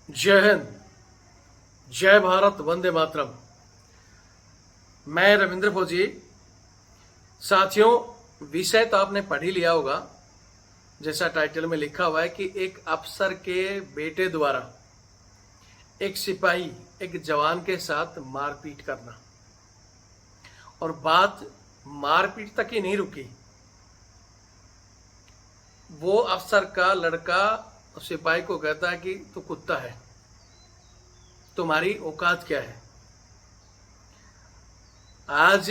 जय हिंद, जय भारत, वंदे मातरम। मैं रविंद्र फौजी। साथियों, विषय तो आपने पढ़ ही लिया होगा। जैसा टाइटल में लिखा हुआ है कि एक अफसर के बेटे द्वारा एक सिपाही एक जवान के साथ मारपीट करना, और बात मारपीट तक ही नहीं रुकी। वो अफसर का लड़का सिपाही को कहता है कि तू कुत्ता है, तुम्हारी औकात क्या है। आज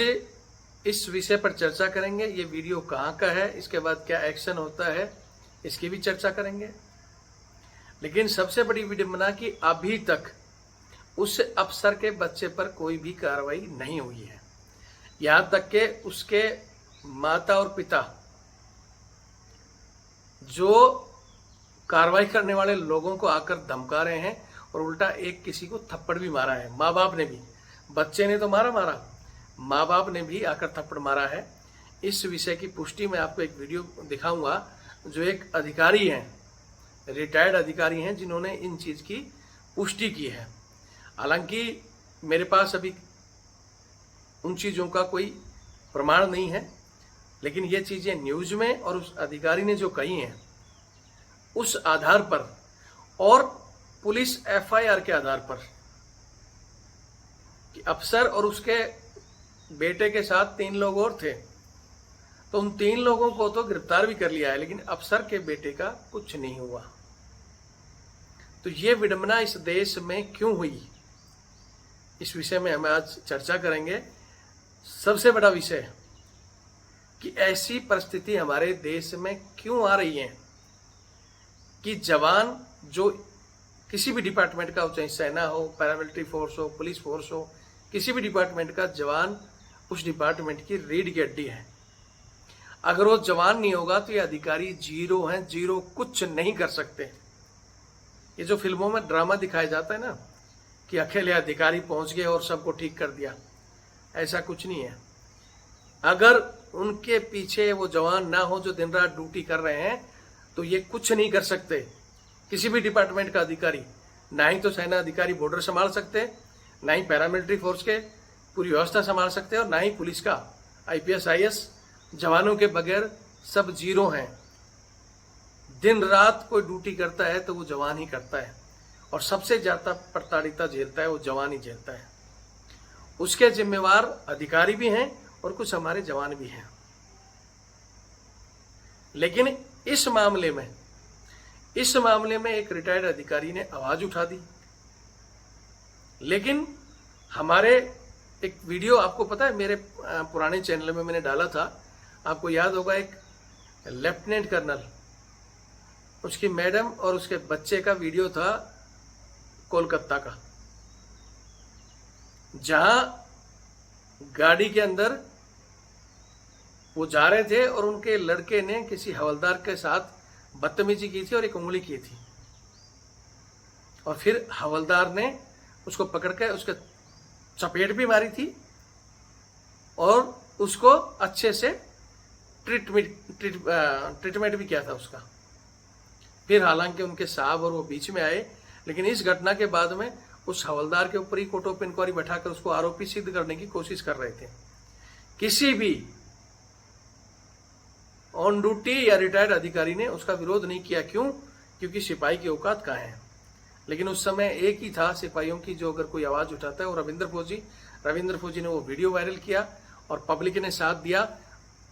इस विषय पर चर्चा करेंगे। ये वीडियो कहाँ का है, इसके बाद क्या एक्शन होता है, इसकी भी चर्चा करेंगे। लेकिन सबसे बड़ी विडंबना कि अभी तक उस अफसर के बच्चे पर कोई भी कार्रवाई नहीं हुई है। यहां तक कि उसके माता और पिता, जो कार्रवाई करने वाले लोगों को आकर धमका रहे हैं, और उल्टा एक किसी को थप्पड़ भी मारा है। माँ बाप ने भी, बच्चे ने तो मारा, माँ बाप ने भी आकर थप्पड़ मारा है। इस विषय की पुष्टि मैं आपको एक वीडियो दिखाऊंगा, जो एक अधिकारी हैं, रिटायर्ड अधिकारी हैं, जिन्होंने इन चीज़ की पुष्टि की है। हालांकि मेरे पास अभी उन चीज़ों का कोई प्रमाण नहीं है, लेकिन ये चीज़ें न्यूज़ में और उस अधिकारी ने जो कही हैं उस आधार पर, और पुलिस एफआईआर के आधार पर, कि अफसर और उसके बेटे के साथ 3 लोग और थे, तो उन 3 लोगों को तो गिरफ्तार भी कर लिया है, लेकिन अफसर के बेटे का कुछ नहीं हुआ। तो ये विडंबना इस देश में क्यों हुई, इस विषय में हम आज चर्चा करेंगे। सबसे बड़ा विषय कि ऐसी परिस्थिति हमारे देश में क्यों आ रही है कि जवान जो किसी भी डिपार्टमेंट का हो, चाहे सेना हो, पैरामिलिट्री फोर्स हो, पुलिस फोर्स हो, किसी भी डिपार्टमेंट का जवान उस डिपार्टमेंट की रीढ़ की हड्डी है। अगर वो जवान नहीं होगा तो ये अधिकारी जीरो हैं, जीरो, कुछ नहीं कर सकते। ये जो फिल्मों में ड्रामा दिखाया जाता है ना, कि अकेले अधिकारी पहुंच गए और सबको ठीक कर दिया, ऐसा कुछ नहीं है। अगर उनके पीछे वो जवान ना हो जो दिन रात ड्यूटी कर रहे हैं, तो ये कुछ नहीं कर सकते। किसी भी डिपार्टमेंट का अधिकारी, ना ही तो सेना अधिकारी बॉर्डर संभाल सकते, ना ही पैरामिलिट्री फोर्स के पूरी व्यवस्था संभाल सकते, और ना ही पुलिस का आईपीएस आईएएस। जवानों के बगैर सब जीरो हैं। दिन रात कोई ड्यूटी करता है तो वो जवान ही करता है, और सबसे ज्यादा प्रताड़िता झेलता है वो जवान ही झेलता है। उसके जिम्मेवार अधिकारी भी हैं और कुछ हमारे जवान भी हैं। लेकिन इस मामले में एक रिटायर्ड अधिकारी ने आवाज उठा दी। लेकिन हमारे एक वीडियो, आपको पता है, मेरे पुराने चैनल में मैंने डाला था, आपको याद होगा, एक लेफ्टिनेंट कर्नल, उसकी मैडम और उसके बच्चे का वीडियो था कोलकाता का, जहां गाड़ी के अंदर वो जा रहे थे और उनके लड़के ने किसी हवलदार के साथ बदतमीजी की थी और एक उंगली की थी, और फिर हवलदार ने उसको पकड़ के उसके चपेट भी मारी थी और उसको अच्छे से ट्रीटमेंट भी किया था उसका। फिर हालांकि उनके साहब और वो बीच में आए, लेकिन इस घटना के बाद में उस हवलदार के ऊपर ही कोर्ट ऑफ इंक्वायरी बैठाकर उसको आरोपी सिद्ध करने की कोशिश कर रहे थे। किसी भी ऑन ड्यूटी या रिटायर्ड अधिकारी ने उसका विरोध नहीं किया। क्यों? क्योंकि सिपाही की औकात कहाँ है। लेकिन उस समय एक ही था सिपाहियों की, जो अगर कोई आवाज उठाता है, वो रविंद्र फौजी ने वो वीडियो वायरल किया और पब्लिक ने साथ दिया।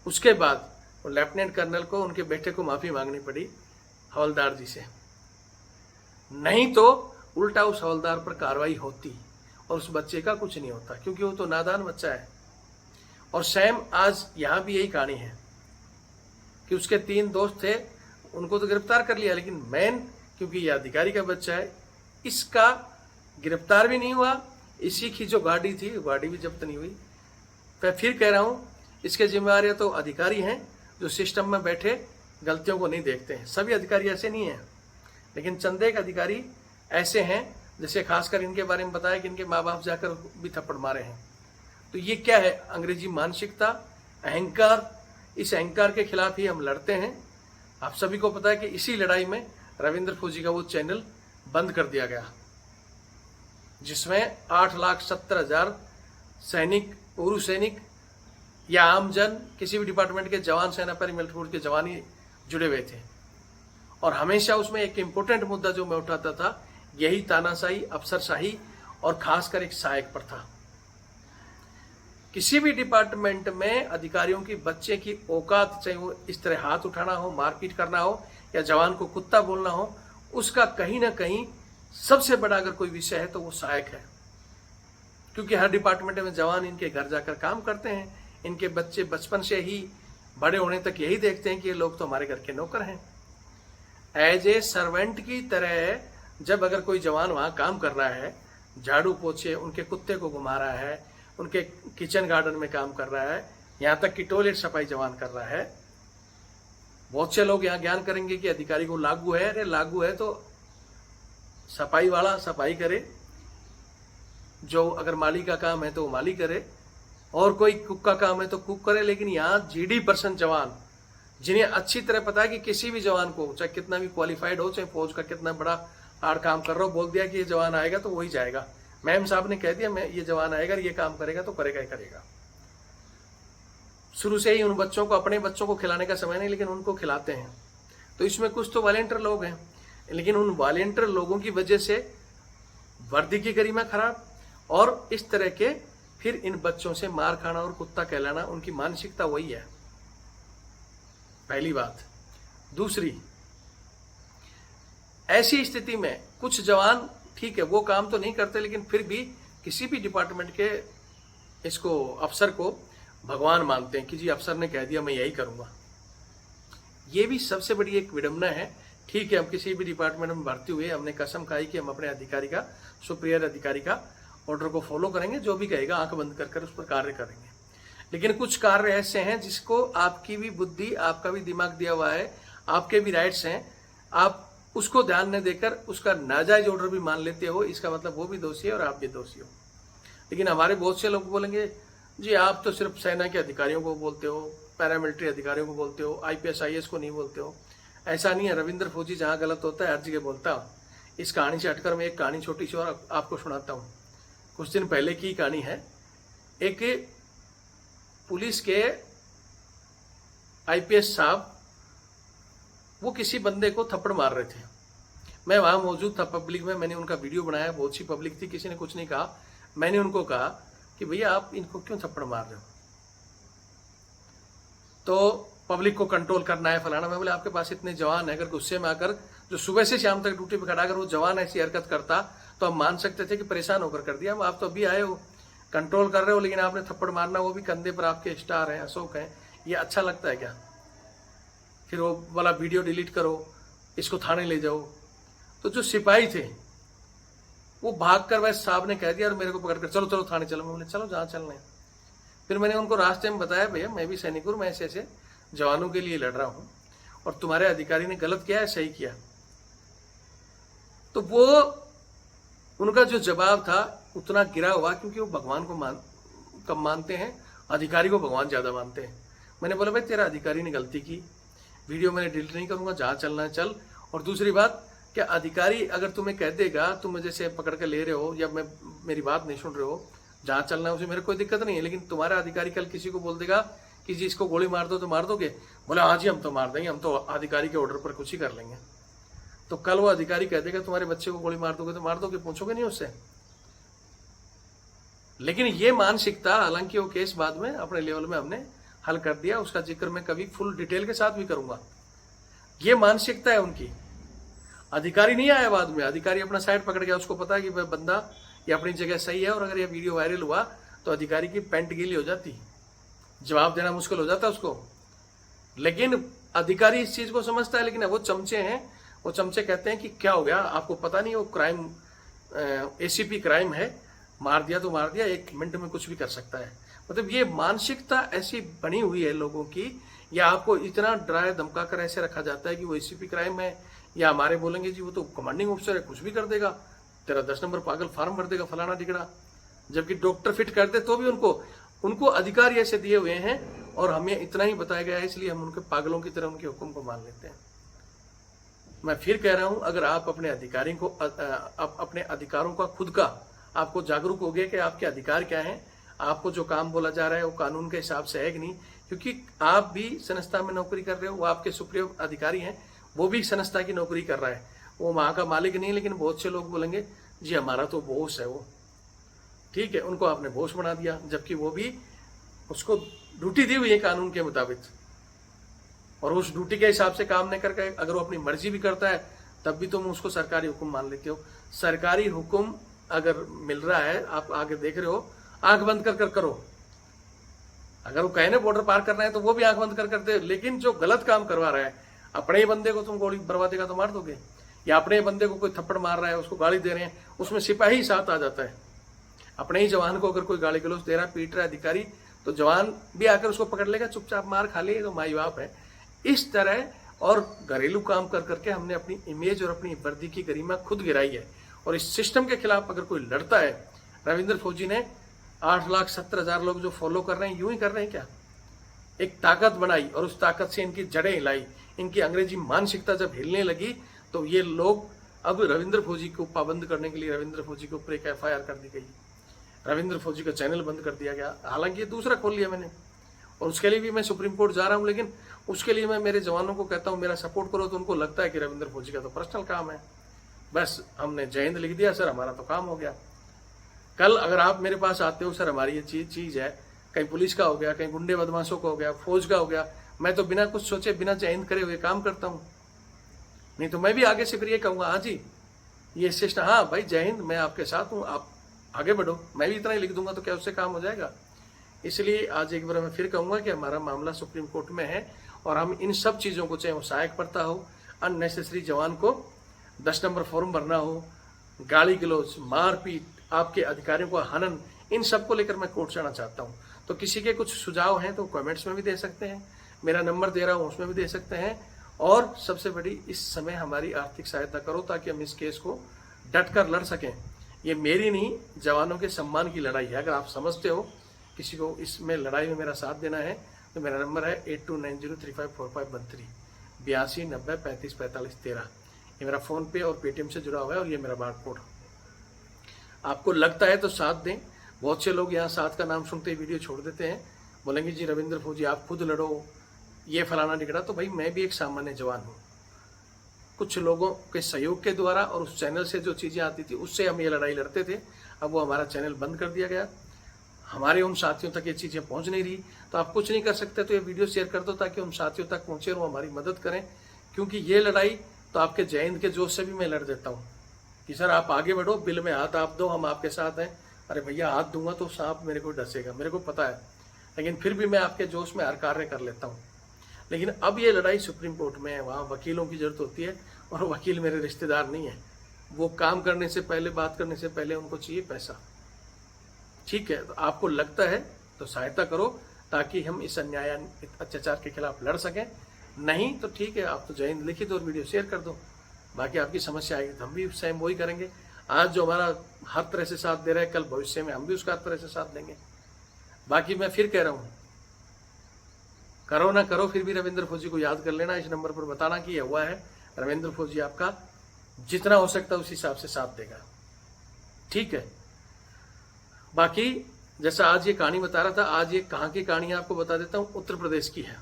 उसके बाद वो लेफ्टिनेंट कर्नल को, उनके बेटे को माफी मांगनी पड़ी हवलदार जी से, नहीं तो उल्टा उस हवलदार पर कार्रवाई होती और उस बच्चे का कुछ नहीं होता, क्योंकि वो तो नादान बच्चा है। और सेम आज यहाँ भी यही कहानी है कि उसके 3 दोस्त थे, उनको तो गिरफ्तार कर लिया, लेकिन मैन, क्योंकि ये अधिकारी का बच्चा है, इसका गिरफ्तार भी नहीं हुआ। इसी की जो गाड़ी थी, गाड़ी भी जब्त नहीं हुई। मैं फिर कह रहा हूँ, इसके जिम्मेवार या तो अधिकारी हैं जो सिस्टम में बैठे गलतियों को नहीं देखते हैं। सभी अधिकारी ऐसे नहीं हैं, लेकिन चंद एक अधिकारी ऐसे हैं, जैसे खासकर इनके बारे में बताया कि इनके माँ बाप जाकर भी थप्पड़ मारे हैं। तो ये क्या है? अंग्रेजी मानसिकता, अहंकार। इस अहंकार के खिलाफ ही हम लड़ते हैं। आप सभी को पता है कि इसी लड़ाई में रविंद्र फौजी का वो चैनल बंद कर दिया गया, जिसमें 8,70,000 सैनिक, पूर्व सैनिक या आम जन, किसी भी डिपार्टमेंट के जवान, सेना पैरामिलिट्री फोर्स के जवान ही जुड़े हुए थे। और हमेशा उसमें एक इम्पोर्टेंट मुद्दा जो मैं उठाता था, यही तानाशाही, अफसरशाही और खासकर एक सहायक प्रथा। किसी भी डिपार्टमेंट में अधिकारियों की बच्चे की औकात, चाहे वो इस तरह हाथ उठाना हो, मारपीट करना हो या जवान को कुत्ता बोलना हो, उसका कहीं ना कहीं सबसे बड़ा अगर कोई विषय है तो वो सहायक है। क्योंकि हर डिपार्टमेंट में जवान इनके घर जाकर काम करते हैं, इनके बच्चे बचपन से ही बड़े होने तक यही देखते हैं कि ये लोग तो हमारे घर के नौकर हैं। एज ए सर्वेंट की तरह जब अगर कोई जवान वहाँ काम कर रहा है, झाड़ू पोछे, उनके कुत्ते को घुमा रहा है, उनके किचन गार्डन में काम कर रहा है, यहाँ तक कि टॉयलेट सफाई जवान कर रहा है, बहुत से लोग यहाँ ज्ञान करेंगे कि अधिकारी को लागू है। अरे लागू है तो सफाई वाला सफाई करे, जो अगर माली का काम है तो वो माली करे, और कोई कुक का काम है तो कुक करे। लेकिन यहाँ GD% जवान, जिन्हें अच्छी तरह पता है कि किसी भी जवान को, चाहे कितना भी क्वालिफाइड हो, चाहे फौज का कितना बड़ा हार्ड काम कर रहा हो, बोल दिया कि ये जवान आएगा तो वही जाएगा। मैम साहब ने कह दिया मैं ये जवान आएगा, ये काम करेगा तो करेगा ही करेगा। शुरू से ही उन बच्चों को, अपने बच्चों को खिलाने का समय नहीं, लेकिन उनको खिलाते हैं। तो इसमें कुछ तो वॉलेंटियर लोग हैं, लेकिन उन वॉलेंटियर लोगों की वजह से वर्दी की गरिमा खराब, और इस तरह के फिर इन बच्चों से मार खाना और कुत्ता कहलाना, उनकी मानसिकता वही है। पहली बात। दूसरी, ऐसी स्थिति में कुछ जवान ठीक है वो काम तो नहीं करते, लेकिन फिर भी किसी भी डिपार्टमेंट के इसको अफसर को भगवान मानते हैं कि जी अफसर ने कह दिया मैं यही करूंगा। ये भी सबसे बड़ी एक विडंबना है। ठीक है, हम किसी भी डिपार्टमेंट में भर्ती हुए, हमने कसम खाई कि हम अपने अधिकारी का, सुपीरियर अधिकारी का ऑर्डर को फॉलो करेंगे, जो भी कहेगा आंख बंद कर उस पर कार्य करेंगे। लेकिन कुछ कार्य ऐसे हैं जिसको आपकी भी बुद्धि, आपका भी दिमाग दिया हुआ है, आपके भी राइट्स हैं, आप उसको ध्यान न देकर उसका नाजायज ऑर्डर भी मान लेते हो, इसका मतलब वो भी दोषी है और आप भी दोषी हो। लेकिन हमारे बहुत से लोग बोलेंगे जी आप तो सिर्फ सेना के अधिकारियों को बोलते हो, पैरामिलिट्री अधिकारियों को बोलते हो, IPS IAS को नहीं बोलते हो। ऐसा नहीं है, रविंद्र फौजी जहाँ गलत होता है हर जगह बोलता हूँ। इस कहानी से हटकर मैं एक कहानी छोटी सी और आपको सुनाता हूँ। कुछ दिन पहले की कहानी है। एक पुलिस के IPS साहब, वो किसी बंदे को थप्पड़ मार रहे थे। मैं वहां मौजूद था पब्लिक में, मैंने उनका वीडियो बनाया, बहुत सी पब्लिक थी, किसी ने कुछ नहीं कहा। मैंने उनको कहा कि भैया आप इनको क्यों थप्पड़ मार रहे हो? तो पब्लिक को कंट्रोल करना है फलाना। मैं बोले आपके पास इतने जवान है, अगर गुस्से में आकर, जो सुबह से शाम तक ड्यूटी पे खड़ा, अगर वो जवान ऐसी हरकत करता तो हम मान सकते थे कि परेशान होकर कर दिया। आप तो अभी आए हो, कंट्रोल कर रहे हो, लेकिन आपने थप्पड़ मारना, वो भी कंधे पर आपके स्टार हैं, अशोक हैं, ये अच्छा लगता है क्या? फिर वो वाला वीडियो डिलीट करो, इसको थाने ले जाओ। तो जो सिपाही थे वो भागकर, वह साहब ने कह दिया और मेरे को पकड़कर चलो चलो थाने चलो। मैं बोले चलो जहाँ चलना है। फिर मैंने उनको रास्ते में बताया भैया मैं भी सैनिक हूँ, मैं ऐसे ऐसे जवानों के लिए लड़ रहा हूँ और तुम्हारे अधिकारी ने गलत किया है, सही किया। तो वो उनका जो जवाब था उतना गिरा हुआ, क्योंकि वो भगवान को कम मानते हैं, अधिकारी को भगवान ज्यादा मानते हैं। मैंने बोला भाई तेरा अधिकारी ने गलती की, वीडियो मैंने डिलीट नहीं करूंगा, जहाँ चलना है चल। और दूसरी बात, क्या अधिकारी अगर तुम्हें कह देगा तुम मुझे से पकड़ के ले रहे हो या मेरी बात नहीं सुन रहे हो, जहाँ चलना है उसे मेरे कोई दिक्कत नहीं है। लेकिन तुम्हारा अधिकारी कल किसी को बोल देगा कि जी इसको गोली मार दो तो मार दोगे? बोले हाँ जी हम तो मार देंगे, हम तो अधिकारी के ऑर्डर पर कुछ ही कर लेंगे। तो कल वो अधिकारी कह देगा तुम्हारे बच्चे को गोली मार दोगे तो मार दोगे, पूछोगे नहीं उससे? लेकिन ये मानसिकता, हालांकि वो केस बाद में अपने लेवल में हमने हल कर दिया, उसका जिक्र मैं कभी फुल डिटेल के साथ भी करूंगा। ये मानसिकता है उनकी। अधिकारी नहीं आया बाद में, अधिकारी अपना साइड पकड़ गया, उसको पता है कि भाई बंदा ये अपनी जगह सही है, और अगर ये वीडियो वायरल हुआ तो अधिकारी की पैंट गीली हो जाती, जवाब देना मुश्किल हो जाता उसको। लेकिन अधिकारी इस चीज को समझता है, लेकिन वो चमचे हैं, वो चमचे कहते हैं कि क्या हो गया आपको पता नहीं, वो क्राइम ACP क्राइम है, मार दिया तो मार दिया, 1 मिनट में कुछ भी कर सकता है। मतलब ये मानसिकता ऐसी बनी हुई है लोगों की, या आपको इतना डराया धमका कर ऐसे रखा जाता है कि वो ACP क्राइम है, या हमारे बोलेंगे जी वो तो कमांडिंग ऑफिसर है, कुछ भी कर देगा, तेरा 10 नंबर पागल फार्म भर देगा, फलाना टिकड़ा। जबकि डॉक्टर फिट करते तो भी उनको अधिकार ऐसे दिए हुए हैं, और हमें इतना ही बताया गया है, इसलिए हम उनके पागलों की तरह उनके हुक्म को मान लेते हैं। मैं फिर कह रहा हूं, अगर आप अपने अधिकारी को अपने अधिकारों का खुद का आपको जागरूक हो गए कि आपके अधिकार क्या हैं, आपको जो काम बोला जा रहा है वो कानून के हिसाब से है कि नहीं, क्योंकि आप भी संस्था में नौकरी कर रहे हो, वो आपके सुप्रीम अधिकारी हैं, वो भी संस्था की नौकरी कर रहा है, वो वहां का मालिक नहीं, लेकिन बहुत से लोग बोलेंगे जी हमारा तो बॉस है वो, ठीक है, उनको आपने बॉस बना दिया, जबकि वो भी उसको ड्यूटी दी हुई है कानून के मुताबिक, और उस ड्यूटी के हिसाब से काम नहीं करके अगर वो अपनी मर्जी भी करता है तब भी तुम उसको सरकारी हुक्म मान लेते हो। सरकारी हुक्म अगर मिल रहा है, आप आगे देख रहे हो, आंख बंद कर करो। अगर वो कहने बॉर्डर पार करना है तो वो भी आंख बंद कर दे, लेकिन जो गलत काम करवा रहा है, अपने ही बंदे को तुम गोली बरवा देगा तो मार दोगे, या अपने ही बंदे को कोई थप्पड़ मार रहा है, उसको गाली दे रहे हैं, उसमें सिपाही साथ आ जाता है। अपने ही जवान को अगर कोई गाली गलौज दे रहा है, पीट रहा है अधिकारी, तो जवान भी आकर उसको पकड़ लेगा, चुपचाप मार खा ले, तो माई बाप है। इस तरह और घरेलू काम कर करके हमने अपनी इमेज और अपनी वर्दी की गरिमा खुद गिराई है, और इस सिस्टम के खिलाफ अगर कोई लड़ता है, रविंद्र फौजी ने 8,70,000 लोग जो फॉलो कर रहे हैं, यूं ही कर रहे हैं क्या, एक ताकत बनाई और उस ताकत से इनकी जड़ें हिलाई, इनकी अंग्रेजी मानसिकता जब हिलने लगी तो ये लोग अब रविंद्र फौजी को पाबंद करने के लिए रविंद्र फौजी के ऊपर एक FIR कर दी गई, रविंद्र फौजी का चैनल बंद कर दिया गया। हालांकि ये दूसरा खोल लिया मैंने, और उसके लिए भी मैं सुप्रीम कोर्ट जा रहा हूं, लेकिन उसके लिए मैं मेरे जवानों को कहता हूं मेरा सपोर्ट करो, तो उनको लगता है कि रविंद्र फौजी का तो पर्सनल काम है, बस हमने जय हिंद लिख दिया, सर हमारा तो काम हो गया। कल अगर आप मेरे पास आते हो, सर हमारी ये चीज है, कहीं पुलिस का हो गया, कहीं गुंडे बदमाशों का हो गया, फौज का हो गया, मैं तो बिना कुछ सोचे, बिना जय हिंद करे हुए काम करता हूं। नहीं तो मैं भी आगे से फिर ये कहूंगा, हाँ जी ये सिस्टम, हाँ भाई जय हिंद, मैं आपके साथ हूं, आप आगे बढ़ो, मैं भी इतना ही लिख दूंगा तो क्या उससे काम हो जाएगा। इसलिए आज एक बार मैं फिर कहूंगा कि हमारा मामला सुप्रीम कोर्ट में है, और हम इन सब चीजों को, चाहे वो सहायक पड़ता हो, अननेसेसरी जवान को 10 नंबर फॉर्म भरना हो, गाली गलौज, मारपीट, आपके अधिकारियों का हनन, इन सब को लेकर मैं कोर्ट जाना चाहता हूं। तो किसी के कुछ सुझाव हैं तो कमेंट्स में भी दे सकते हैं, मेरा नंबर दे रहा हूं उसमें भी दे सकते हैं, और सबसे बड़ी इस समय हमारी आर्थिक सहायता करो ताकि हम इस केस को डट कर लड़ सकें। ये मेरी नहीं, जवानों के सम्मान की लड़ाई है। अगर आप समझते हो किसी को इसमें लड़ाई में मेरा साथ देना है तो मेरा नंबर है 8290354513 8290354513। ये मेरा फोन पे और पेटीएम से जुड़ा हुआ है, और ये मेरा बार कोड। आपको लगता है तो साथ दें। बहुत से लोग यहाँ साथ का नाम सुनते ही वीडियो छोड़ देते हैं, बोलेंगे जी रविंद्र फौजी आप खुद लड़ो, ये फलाना टिकड़ा। तो भाई मैं भी एक सामान्य जवान हूँ, कुछ लोगों के सहयोग के द्वारा और उस चैनल से जो चीज़ें आती थी उससे हम ये लड़ाई लड़ते थे। अब वो हमारा चैनल बंद कर दिया गया, हमारे उन साथियों तक ये चीज़ें पहुंच नहीं रही, तो आप कुछ नहीं कर सकते तो ये वीडियो शेयर कर दो ताकि उन साथियों तक पहुंचे और वो हमारी मदद करें। क्योंकि ये लड़ाई तो आपके जय हिंद के जोश से भी मैं लड़ देता हूँ कि सर आप आगे बढ़ो, बिल में हाथ आप दो, हम आपके साथ हैं। अरे भैया हाथ दूंगा तो सांप मेरे को डसेगा, मेरे को पता है, लेकिन फिर भी मैं आपके जोश में हर कार्य कर लेता हूँ। लेकिन अब ये लड़ाई सुप्रीम कोर्ट में है, वहाँ वकीलों की जरूरत होती है, और वकील मेरे रिश्तेदार नहीं है। वो काम करने से पहले, बात करने से पहले उनको चाहिए पैसा। ठीक है, तो आपको लगता है तो सहायता करो ताकि हम इस अन्याय अत्याचार के खिलाफ लड़ सकें। नहीं तो ठीक है, आप तो जय हिंद लिखी दो और वीडियो शेयर कर दो। बाकी आपकी समस्या आएगी तो हम भी सेम वही करेंगे। आज जो हमारा हर तरह से साथ दे रहा है, कल भविष्य में हम भी उसका हर तरह से साथ देंगे। बाकी मैं फिर कह रहा हूँ, करो ना करो फिर भी रविंद्र फौजी को याद कर लेना, इस नंबर पर बताना कि यह हुआ है। रविंद्र फौजी आपका जितना हो सकता है उस हिसाब से साथ देगा, ठीक है। बाकी जैसा आज ये कहानी बता रहा था, आज ये कहाँ की कहानी है आपको बता देता हूँ, उत्तर प्रदेश की है।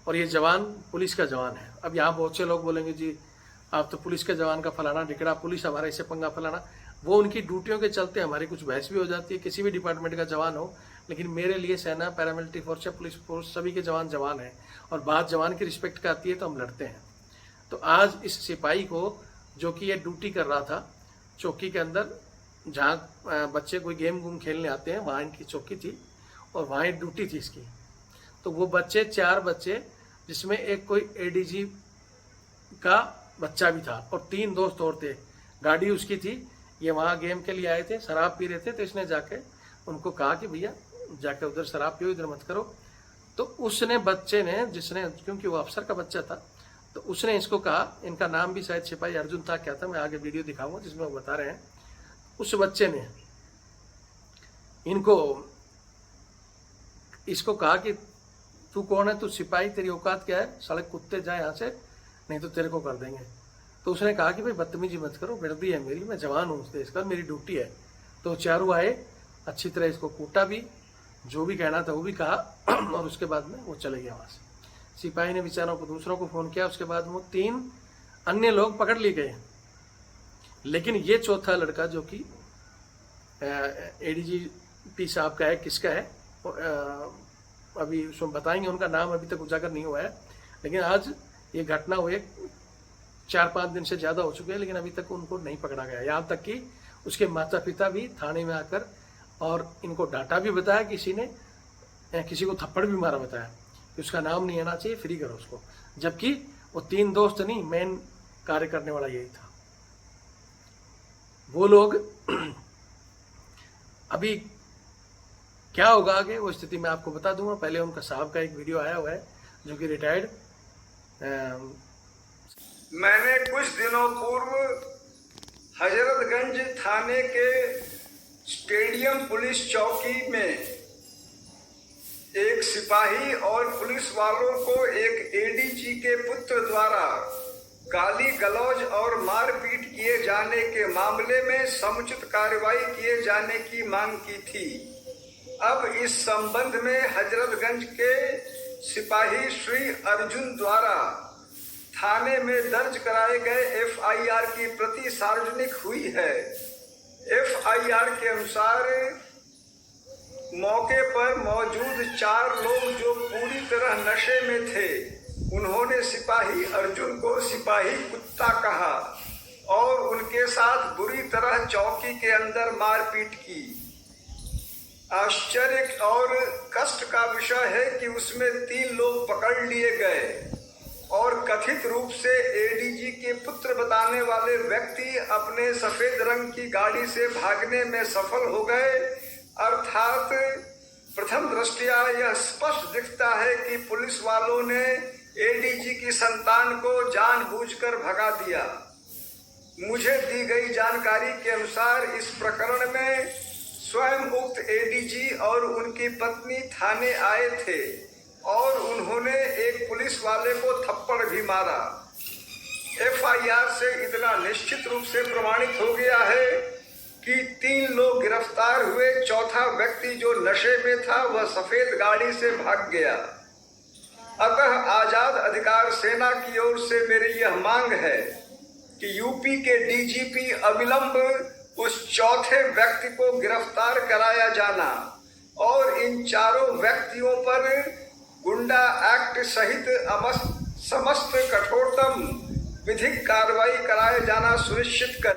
और ये जवान पुलिस का जवान है। अब यहाँ बहुत से लोग बोलेंगे जी आप तो पुलिस के जवान का फलाना टिकड़ा, पुलिस हमारे इससे पंगा फलाना। वो उनकी ड्यूटियों के चलते हमारी कुछ बहस भी हो जाती है, किसी भी डिपार्टमेंट का जवान हो। लेकिन मेरे लिए सेना, पैरामिलिट्री फोर्स या पुलिस फोर्स सभी के जवान जवान हैं, और बात जवान की रिस्पेक्ट का आती है तो हम लड़ते हैं। तो आज इस सिपाही को, जो कि ये ड्यूटी कर रहा था चौकी के अंदर, जहाँ बच्चे कोई गेम गूम खेलने आते हैं, वहाँ इनकी चौकी थी और वहाँ ड्यूटी थी इसकी। तो वो बच्चे, 4 बच्चे, जिसमें एक कोई ADG का बच्चा भी था और 3 दोस्त और थे, गाड़ी उसकी थी। ये वहाँ गेम के लिए आए थे, शराब पी रहे थे, तो इसने जाके उनको कहा कि भैया जाके उधर शराब पियो, इधर मत करो। तो उसने, बच्चे ने, जिसने, क्योंकि वो अफसर का बच्चा था, तो उसने इसको कहा, इनका नाम भी शायद सिपाही अर्जुन था, क्या था, मैं आगे वीडियो दिखाऊंगा जिसमें वो बता रहे हैं। उस बच्चे ने इसको कहा कि तू कौन है, तू सिपाही, तेरी औकात क्या है, साले कुत्ते, जा यहाँ से, नहीं तो तेरे को कर देंगे। तो उसने कहा कि भाई बदतमीजी मत करो, वर्दी है मेरी, मैं जवान हूँ उस देश का, मेरी ड्यूटी है। तो चारों आए, अच्छी तरह इसको कूटा भी, जो भी कहना था वो भी कहा और उसके बाद में वो चले गया वहाँ से। सिपाही ने बेचारों को दूसरों को फ़ोन किया, उसके बाद वो 3 अन्य लोग पकड़ लिए गए। लेकिन ये चौथा लड़का जो कि एडीजीपी साहब का है, किसका है अभी उसमें बताएंगे, उनका नाम अभी तक उजागर नहीं हुआ है। लेकिन आज ये घटना हुई 4-5 दिन से ज़्यादा हो चुके हैं, लेकिन अभी तक उनको नहीं पकड़ा गया। यहाँ तक कि उसके माता पिता भी थाने में आकर और इनको डांटा भी, बताया किसी को थप्पड़ भी मारा, बताया कि उसका नाम नहीं आना चाहिए, फ्री करो उसको। जबकि वो 3 दोस्त नहीं, मेन कार्य करने वाला यही था। वो लोग अभी क्या होगा आगे वो स्थिति मैं आपको बता दूंगा। पहले उनका साहब का एक वीडियो आया हुआ है जो कि रिटायर्ड। मैंने कुछ दिनों पूर्व हजरतगंज थाने के स्टेडियम पुलिस चौकी में एक सिपाही और पुलिस वालों को एक एडीजी के पुत्र द्वारा गाली गलौज और मारपीट किए जाने के मामले में समुचित कार्रवाई किए जाने की मांग की थी। अब इस संबंध में हजरतगंज के सिपाही श्री अर्जुन द्वारा थाने में दर्ज कराए गए एफआईआर की प्रति सार्वजनिक हुई है। एफआईआर के अनुसार मौके पर मौजूद 4 लोग जो पूरी तरह नशे में थे, उन्होंने सिपाही अर्जुन को सिपाही कुत्ता कहा और उनके साथ बुरी तरह चौकी के अंदर मारपीट की। आश्चर्य और कष्ट का विषय है कि उसमें 3 लोग पकड़ लिए गए और कथित रूप से एडीजी के पुत्र बताने वाले व्यक्ति अपने सफेद रंग की गाड़ी से भागने में सफल हो गए। अर्थात प्रथम दृष्टया यह स्पष्ट दिखता है कि पुलिस वालों ने एडीजी की संतान को जानबूझकर भगा दिया। मुझे दी गई जानकारी के अनुसार इस प्रकरण में स्वयं उक्त एडीजी और उनकी पत्नी थाने आए थे और उन्होंने एक पुलिस वाले को थप्पड़ भी मारा। एफआईआर से इतना निश्चित रूप से प्रमाणित हो गया है कि 3 लोग गिरफ्तार हुए, चौथा व्यक्ति जो नशे में था वह सफेद गाड़ी से भाग गया। अतः आजाद अधिकार सेना की ओर से मेरी यह मांग है कि यूपी के डीजीपी अविलंब उस चौथे व्यक्ति को गिरफ्तार कराया जाना और इन 4 व्यक्तियों पर गुंडा एक्ट सहित समस्त कठोरतम विधिक कार्रवाई कराया जाना सुनिश्चित कर